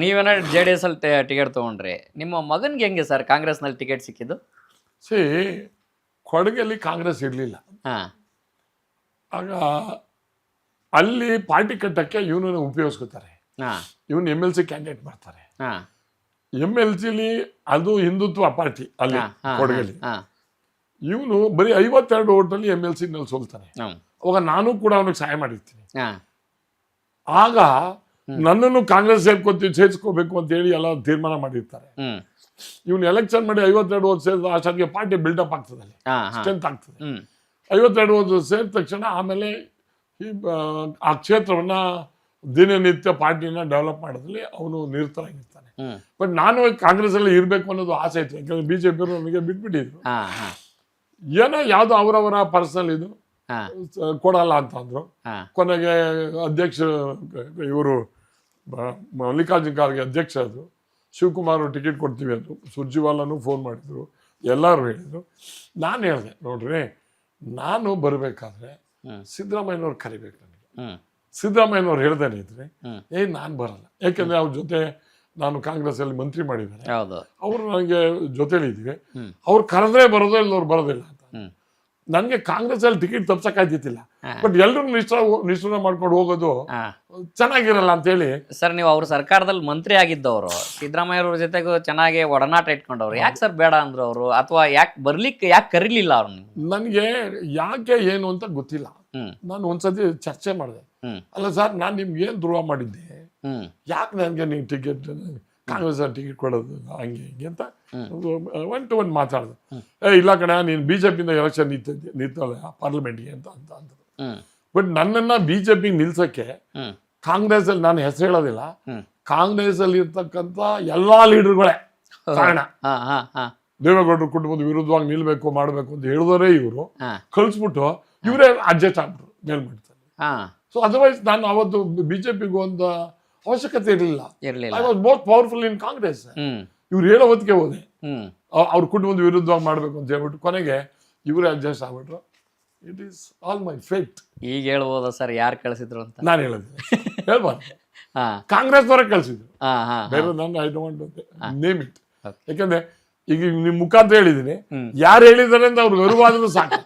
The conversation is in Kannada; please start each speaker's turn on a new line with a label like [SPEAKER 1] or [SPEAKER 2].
[SPEAKER 1] ನೀವೇನ JDS ಅಲ್ಲಿ ಟಿಕೆಟ್ ತಗೊಂಡ್ರಿ, ನಿಮ್ಮ ಮಗನ್ಗೆ ಹೆಂಗೆ ಸರ್ ಕಾಂಗ್ರೆಸ್ನಲ್ಲಿ ಟಿಕೆಟ್ ಸಿಕ್ಕಿದ್ದು?
[SPEAKER 2] ಸಿ ಕೊಡಗಲ್ಲಿ ಕಾಂಗ್ರೆಸ್ ಇರಲಿಲ್ಲ.
[SPEAKER 1] ಹಾ
[SPEAKER 2] ಆಗ ಅಲ್ಲಿ ಪಾರ್ಟಿ ಕಟ್ಟಕ್ಕೆ ಇವನನ್ನು ಉಪಯೋಗಿಸ್ಕೊತಾರೆ.
[SPEAKER 1] ಹಾ
[SPEAKER 2] ಇವನು MLC ಕ್ಯಾಂಡಿಡೇಟ್ ಮಾಡ್ತಾರೆ.
[SPEAKER 1] ಹಾ
[SPEAKER 2] MLCಲಿ ಅದು ಹಿಂದುತ್ವ ಪಾರ್ಟಿ ಅಲ್ಲಿ ಕೊಡಗಲ್ಲಿ.
[SPEAKER 1] ಹಾ
[SPEAKER 2] ಇವನು ಬರೀ 52 ಓಟಲ್ಲಿ MLC ನಲ್ಲಿ ಸೋಲ್ತಾನೆ. ಅವಾಗ ನಾನು ಕೂಡ ಅವನಿಗೆ ಸಹಾಯ ಮಾಡಿರ್ತೀನಿ.
[SPEAKER 1] ಹಾ
[SPEAKER 2] ಆಗ ನನ್ನನ್ನು ಕಾಂಗ್ರೆಸ್ ಸೇರಿಸ್ಕೋಬೇಕು ಅಂತ ಹೇಳಿ ಎಲ್ಲ ತೀರ್ಮಾನ ಮಾಡಿರ್ತಾರೆ. ಇವನು ಎಲೆಕ್ಷನ್ ಮಾಡಿ 52 ಓಟ್ ಸೇರಿದ ಅಷ್ಟೊತ್ತಿಗೆ ಪಾರ್ಟಿ ಬಿಲ್ಡಪ್ ಆಗ್ತದೆ, ಅಲ್ಲಿ ಸ್ಟ್ರೆಂತ್ ಆಗ್ತದೆ. 52 ಓಟ್ ಸೇರಿದ ತಕ್ಷಣ ಆಮೇಲೆ ಆ ಕ್ಷೇತ್ರವನ್ನ ದಿನನಿತ್ಯ ಪಾರ್ಟಿನ ಡೆವಲಪ್ ಮಾಡೋದ್ರಲ್ಲಿ ಅವನು ನಿರತರಾಗಿರ್ತಾನೆ. ಬಟ್ ನಾನು ಕಾಂಗ್ರೆಸ್ ಅಲ್ಲಿ ಇರಬೇಕು ಅನ್ನೋದು ಆಸೆ ಇತ್ತು. ಯಾಕಂದ್ರೆ BJP ಅವರು ನನಗೆ ಬಿಟ್ಬಿಟ್ಟಿದ್ರು. ಏನೋ ಯಾವ್ದು ಅವರವರ ಪರ್ಸನಲ್ ಇದು ಕೊಡಲ್ಲ ಅಂತ ಅಂದ್ರು. ಕೊನೆಗೆ ಅಧ್ಯಕ್ಷ ಇವರು ಮಲ್ಲಿಕಾರ್ಜುನ್ ಖರ್ಗೆ ಅಧ್ಯಕ್ಷ ಆದ್ರು. ಶಿವಕುಮಾರ್ ಟಿಕೆಟ್ ಕೊಡ್ತೀವಿ ಅಂದರು. ಸುರ್ಜಿವಾಲನು ಫೋನ್ ಮಾಡಿದ್ರು, ಎಲ್ಲರೂ ಹೇಳಿದ್ರು. ನಾನು ಹೇಳಿದೆ, ನೋಡ್ರಿ ನಾನು ಬರಬೇಕಾದ್ರೆ ಸಿದ್ದರಾಮಯ್ಯನವ್ರು ಕರಿಬೇಕು ನನಗೆ. ಸಿದ್ದರಾಮಯ್ಯನವ್ರು ಹೇಳ್ದೇನೆ ಇದ್ರೆ ನಾನು ಬರಲ್ಲ. ಯಾಕೆಂದ್ರೆ ಅವ್ರ ಜೊತೆ ನಾನು ಕಾಂಗ್ರೆಸ್ ಅಲ್ಲಿ ಮಂತ್ರಿ ಮಾಡಿದ್ದಾರೆ, ಅವರು ನನಗೆ ಜೊತೆಲಿ ಇದ್ವಿ. ಅವ್ರು ಕರೆದ್ರೆ ಬರೋದೇ ಇಲ್ಲ, ಅವ್ರು ಬರೋದಿಲ್ಲ ಅಂತ. ನನಗೆ ಕಾಂಗ್ರೆಸ್ ಅಲ್ಲಿ ಟಿಕೆಟ್ ತಪ್ಸಕ್ಕಾಯ್ತಿಲ್ಲ. ಬಟ್ ಎಲ್ರು ನಿಷ್ಠೂರ ಮಾಡ್ಕೊಂಡು ಹೋಗೋದು ಚೆನ್ನಾಗಿರಲ್ಲ ಅಂತ ಹೇಳಿ.
[SPEAKER 1] ಸರ್, ನೀವು ಅವ್ರ ಸರ್ಕಾರದಲ್ಲಿ ಮಂತ್ರಿ ಆಗಿದ್ದವರು, ಸಿದ್ದರಾಮಯ್ಯ ಅವ್ರ ಜೊತೆಗೂ ಚೆನ್ನಾಗಿ ಒಡನಾಟ ಇಟ್ಕೊಂಡವ್ರು, ಯಾಕೆ ಸರ್ ಬೇಡ ಅಂದ್ರು ಅವರು? ಅಥವಾ ಯಾಕೆ ಕರೀಲಿಲ್ಲ ಅವ್ರನ್ನ?
[SPEAKER 2] ನನಗೆ ಯಾಕೆ ಏನು ಅಂತ ಗೊತ್ತಿಲ್ಲ. ನಾನು ಒಂದ್ಸತಿ ಚರ್ಚೆ ಮಾಡಿದೆ. ಅಲ್ಲ ಸರ್, ನಾನು ನಿಮ್ಗೆ ಏನ್ ದ್ರೋಹ ಮಾಡಿದ್ದೆ, ಯಾಕೆ ನನಗೆ ನೀವು ಟಿಕೆಟ್ ಕಾಂಗ್ರೆಸ್ ಟಿಕೆಟ್ ಕೊಡೋದು ಹಂಗೆ ಹಿಂಗೆ ಅಂತ 1 to 1 ಮಾತಾಡ್ದೆ. ಇಲ್ಲ ಕಣ, ನೀನು BJPಯಿಂದ ಎಲೆಕ್ಷನ್ ನಿಂತಲ್ಲ ಪಾರ್ಲಿಮೆಂಟ್ಗೆ ಅಂತ ಅಂದ್ರು. ಬಟ್ ನನ್ನನ್ನ BJP ನಿಲ್ಸಕ್ಕೆ ಕಾಂಗ್ರೆಸ್ ಅಲ್ಲಿ ನಾನು ಹೆಸರು ಹೇಳೋದಿಲ್ಲ, ಕಾಂಗ್ರೆಸ್ ಅಲ್ಲಿ ಇರ್ತಕ್ಕಂಥ ಎಲ್ಲಾ ಲೀಡರ್ಗಳೇ ಕಾರಣ. ದೇವೇಗೌಡರು ಕುಟುಂಬದ ವಿರುದ್ಧವಾಗಿ ನಿಲ್ಬೇಕು ಮಾಡಬೇಕು ಅಂತ ಹೇಳಿದವರೇ ಇವರು ಕಳಿಸ್ಬಿಟ್ಟು ಇವರೇ ಅಡ್ಜಸ್ಟ್ ಆಗ್ಬಿಟ್ರು ಮೇಲ್ಮಟ್ಟದಲ್ಲಿ. ಸೊ ಅದರ್ವೈಸ್ ನಾನು ಅವತ್ತು BJPಗೂ ಒಂದು ಅವಶ್ಯಕತೆ ಇರಲಿಲ್ಲ. ಐ ವಾಸ್ ಮೋಸ್ಟ್ ಪವರ್ಫುಲ್ ಇನ್ ಕಾಂಗ್ರೆಸ್. ಇವ್ರು ಹೇಳೋ ಹೊತ್ತಿಗೆ ಹೋದೆ, ಅವ್ರ ಕುಟುಂಬದ ವಿರುದ್ಧವಾಗಿ ಮಾಡ್ಬೇಕು ಅಂತ ಹೇಳ್ಬಿಟ್ಟು ಕೊನೆಗೆ ಇವರೇ ಅಡ್ಜಸ್ಟ್ ಆಗ್ಬಿಟ್ರು. It is all my fate.
[SPEAKER 1] ಈಗ ಹೇಳ್ಬೋದಾ ಸರ್ ಯಾರು ಕಳಿಸಿದ್ರು ಅಂತ?
[SPEAKER 2] ನಾನು ಹೇಳಿದ್ದೆ, ಹೇಳ್ಬಾರ್ದು. ಕಾಂಗ್ರೆಸ್ ಅವರೇ ಕಳಿಸಿದ್ರು, ಬೇರೆ ನಾನು ಐ ಡೋಂಟ್ ನೇಮ್ ಇಟ್. ಯಾಕಂದ್ರೆ ಈಗ ನಿಮ್ ಮುಖಾಂತರ ಹೇಳಿದೀನಿ, ಯಾರು ಹೇಳಿದಾರೆ ಅಂತ ಅವ್ರಿಗೆ ಅರಿವಾದ್ರೂ ಸಾಕು.